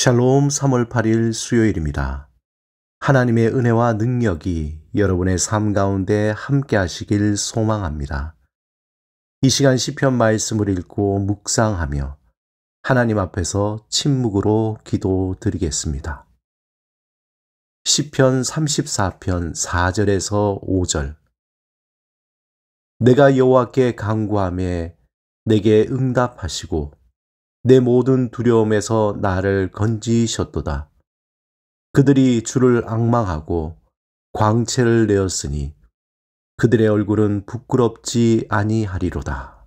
샬롬 3월 8일 수요일입니다. 하나님의 은혜와 능력이 여러분의 삶 가운데 함께 하시길 소망합니다. 이 시간 시편 말씀을 읽고 묵상하며 하나님 앞에서 침묵으로 기도드리겠습니다. 시편 34편 4절에서 5절. 내가 여호와께 간구하매 내게 응답하시고 내 모든 두려움에서 나를 건지셨도다. 그들이 주를 앙망하고 광채를 내었으니 그들의 얼굴은 부끄럽지 아니하리로다.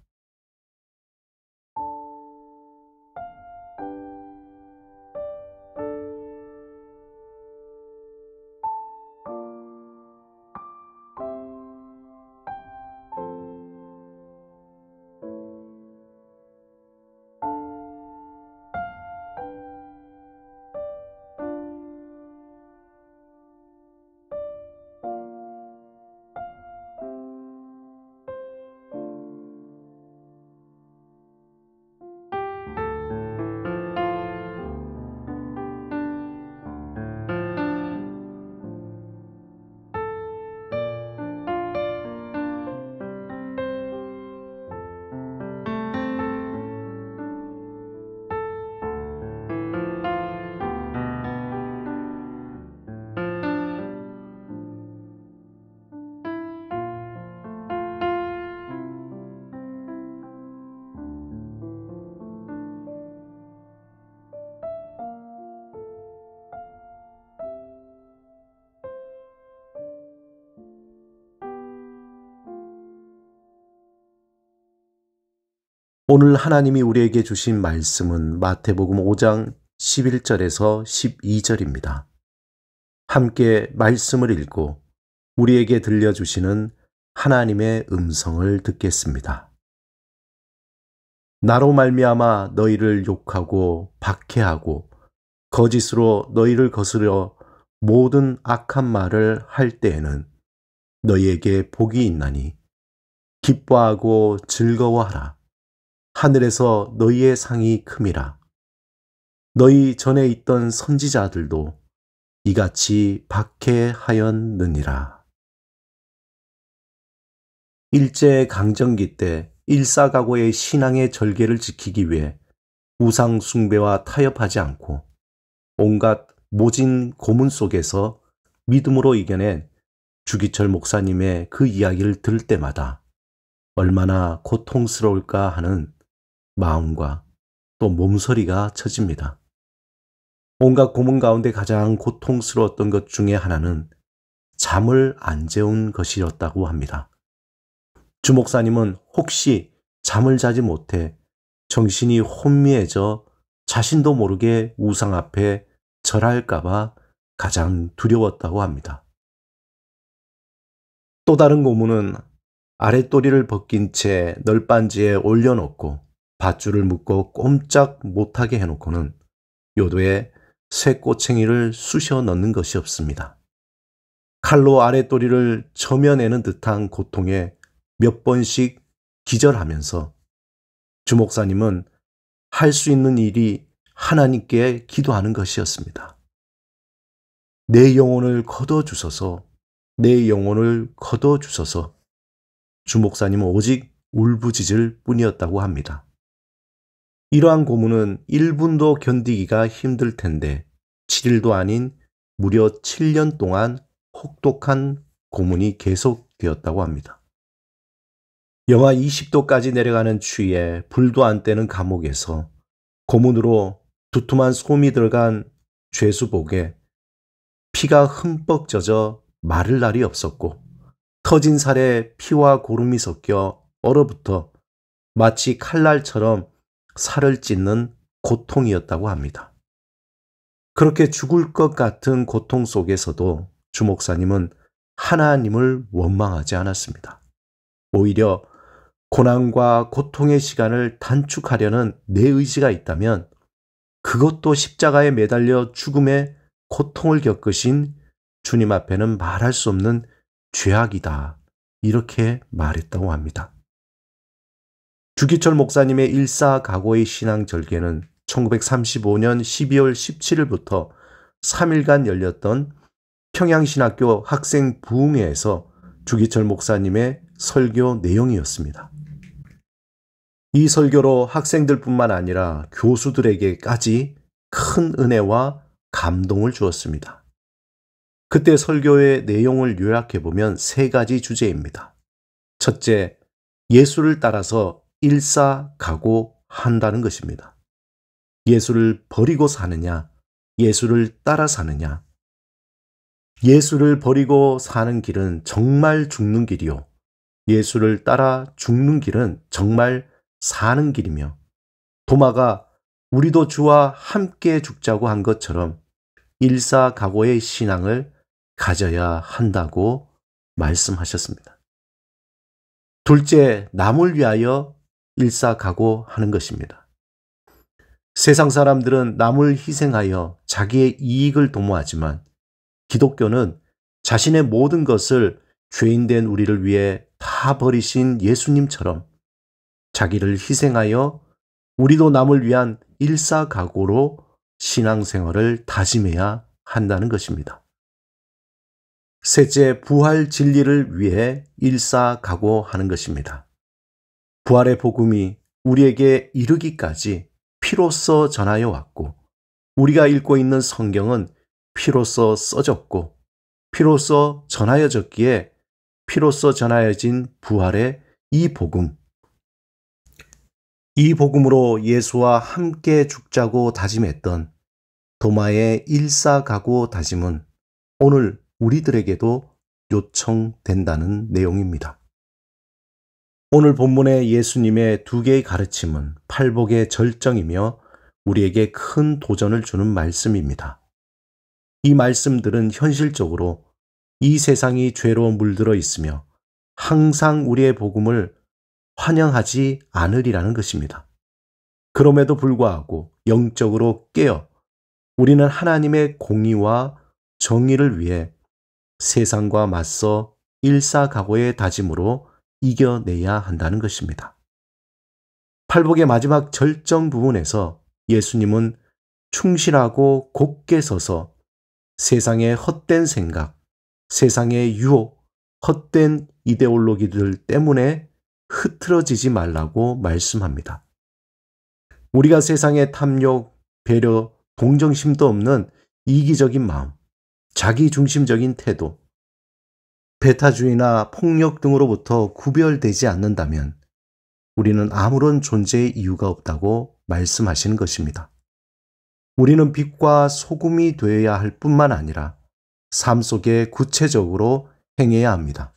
오늘 하나님이 우리에게 주신 말씀은 마태복음 5장 11절에서 12절입니다. 함께 말씀을 읽고 우리에게 들려주시는 하나님의 음성을 듣겠습니다. 나로 말미암아 너희를 욕하고 박해하고 거짓으로 너희를 거스려 모든 악한 말을 할 때에는 너희에게 복이 있나니 기뻐하고 즐거워하라. 하늘에서 너희의 상이 큼이라. 너희 전에 있던 선지자들도 이같이 박해하였느니라. 일제강점기 때 일사각오의 신앙의 절개를 지키기 위해 우상 숭배와 타협하지 않고 온갖 모진 고문 속에서 믿음으로 이겨낸 주기철 목사님의 그 이야기를 들을 때마다 얼마나 고통스러울까 하는 마음과 또 몸서리가 쳐집니다. 온갖 고문 가운데 가장 고통스러웠던 것 중에 하나는 잠을 안 재운 것이었다고 합니다. 주 목사님은 혹시 잠을 자지 못해 정신이 혼미해져 자신도 모르게 우상 앞에 절할까봐 가장 두려웠다고 합니다. 또 다른 고문은 아랫도리를 벗긴 채 널빤지에 올려놓고 밧줄을 묶어 꼼짝 못하게 해놓고는 요도에 쇠꼬챙이를 쑤셔 넣는 것이 없습니다. 칼로 아랫도리를 저며내는 듯한 고통에 몇 번씩 기절하면서 주 목사님은 할 수 있는 일이 하나님께 기도하는 것이었습니다. 내 영혼을 거둬주소서, 내 영혼을 거둬주소서. 주 목사님은 오직 울부짖을 뿐이었다고 합니다. 이러한 고문은 1분도 견디기가 힘들 텐데 7일도 아닌 무려 7년 동안 혹독한 고문이 계속되었다고 합니다. 영하 20도까지 내려가는 추위에 불도 안 떼는 감옥에서 고문으로 두툼한 솜이 들어간 죄수복에 피가 흠뻑 젖어 마를 날이 없었고 터진 살에 피와 고름이 섞여 얼어붙어 마치 칼날처럼 살을 찢는 고통이었다고 합니다. 그렇게 죽을 것 같은 고통 속에서도 주 목사님은 하나님을 원망하지 않았습니다. 오히려 고난과 고통의 시간을 단축하려는 내 의지가 있다면 그것도 십자가에 매달려 죽음의 고통을 겪으신 주님 앞에는 말할 수 없는 죄악이다. 이렇게 말했다고 합니다. 주기철 목사님의 일사각오의 신앙 절개는 1935년 12월 17일부터 3일간 열렸던 평양신학교 학생 부흥회에서 주기철 목사님의 설교 내용이었습니다. 이 설교로 학생들뿐만 아니라 교수들에게까지 큰 은혜와 감동을 주었습니다. 그때 설교의 내용을 요약해보면 3가지 주제입니다. 첫째, 예수를 따라서 일사각오한다는 것입니다. 예수를 버리고 사느냐, 예수를 따라 사느냐. 예수를 버리고 사는 길은 정말 죽는 길이요. 예수를 따라 죽는 길은 정말 사는 길이며, 도마가 우리도 주와 함께 죽자고 한 것처럼 일사각오의 신앙을 가져야 한다고 말씀하셨습니다. 둘째, 남을 위하여 일사각오하는 것입니다. 세상 사람들은 남을 희생하여 자기의 이익을 도모하지만 기독교는 자신의 모든 것을 죄인된 우리를 위해 다 버리신 예수님처럼 자기를 희생하여 우리도 남을 위한 일사각오로 신앙생활을 다짐해야 한다는 것입니다. 셋째, 부활 진리를 위해 일사각오하는 것입니다. 부활의 복음이 우리에게 이르기까지 피로써 전하여 왔고, 우리가 읽고 있는 성경은 피로써 써졌고, 피로써 전하여졌기에 피로써 전하여진 부활의 이 복음으로 예수와 함께 죽자고 다짐했던 도마의 일사각오 다짐은 오늘 우리들에게도 요청된다는 내용입니다. 오늘 본문의 예수님의 2개의 가르침은 팔복의 절정이며 우리에게 큰 도전을 주는 말씀입니다. 이 말씀들은 현실적으로 이 세상이 죄로 물들어 있으며 항상 우리의 복음을 환영하지 않으리라는 것입니다. 그럼에도 불구하고 영적으로 깨어 우리는 하나님의 공의와 정의를 위해 세상과 맞서 일사각오의 다짐으로 이겨내야 한다는 것입니다. 팔복의 마지막 절정 부분에서 예수님은 충실하고 곧게 서서 세상의 헛된 생각, 세상의 유혹, 헛된 이데올로기들 때문에 흐트러지지 말라고 말씀합니다. 우리가 세상의 탐욕, 배려, 동정심도 없는 이기적인 마음, 자기중심적인 태도, 배타주의나 폭력 등으로부터 구별되지 않는다면 우리는 아무런 존재의 이유가 없다고 말씀하시는 것입니다. 우리는 빛과 소금이 되어야 할 뿐만 아니라 삶 속에 구체적으로 행해야 합니다.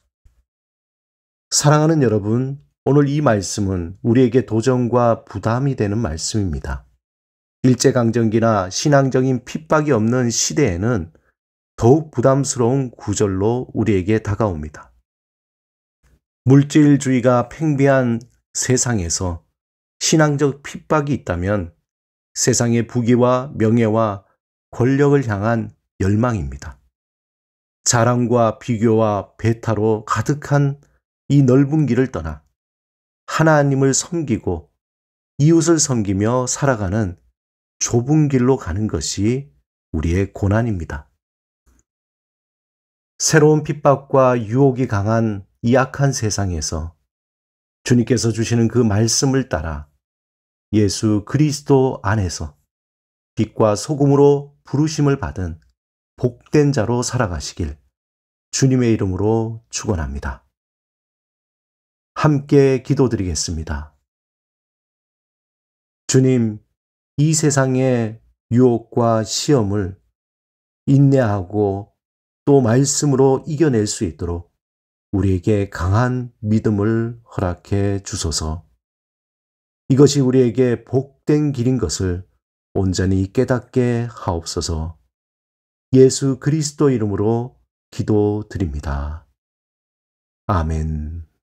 사랑하는 여러분, 오늘 이 말씀은 우리에게 도전과 부담이 되는 말씀입니다. 일제강점기나 신앙적인 핍박이 없는 시대에는 더욱 부담스러운 구절로 우리에게 다가옵니다. 물질주의가 팽배한 세상에서 신앙적 핍박이 있다면 세상의 부귀와 명예와 권력을 향한 열망입니다. 자랑과 비교와 배타로 가득한 이 넓은 길을 떠나 하나님을 섬기고 이웃을 섬기며 살아가는 좁은 길로 가는 것이 우리의 고난입니다. 새로운 핍박과 유혹이 강한 이 악한 세상에서 주님께서 주시는 그 말씀을 따라 예수 그리스도 안에서 빛과 소금으로 부르심을 받은 복된 자로 살아가시길 주님의 이름으로 축원합니다. 함께 기도드리겠습니다. 주님, 이 세상의 유혹과 시험을 인내하고 또 말씀으로 이겨낼 수 있도록 우리에게 강한 믿음을 허락해 주소서. 이것이 우리에게 복된 길인 것을 온전히 깨닫게 하옵소서. 예수 그리스도 이름으로 기도드립니다. 아멘.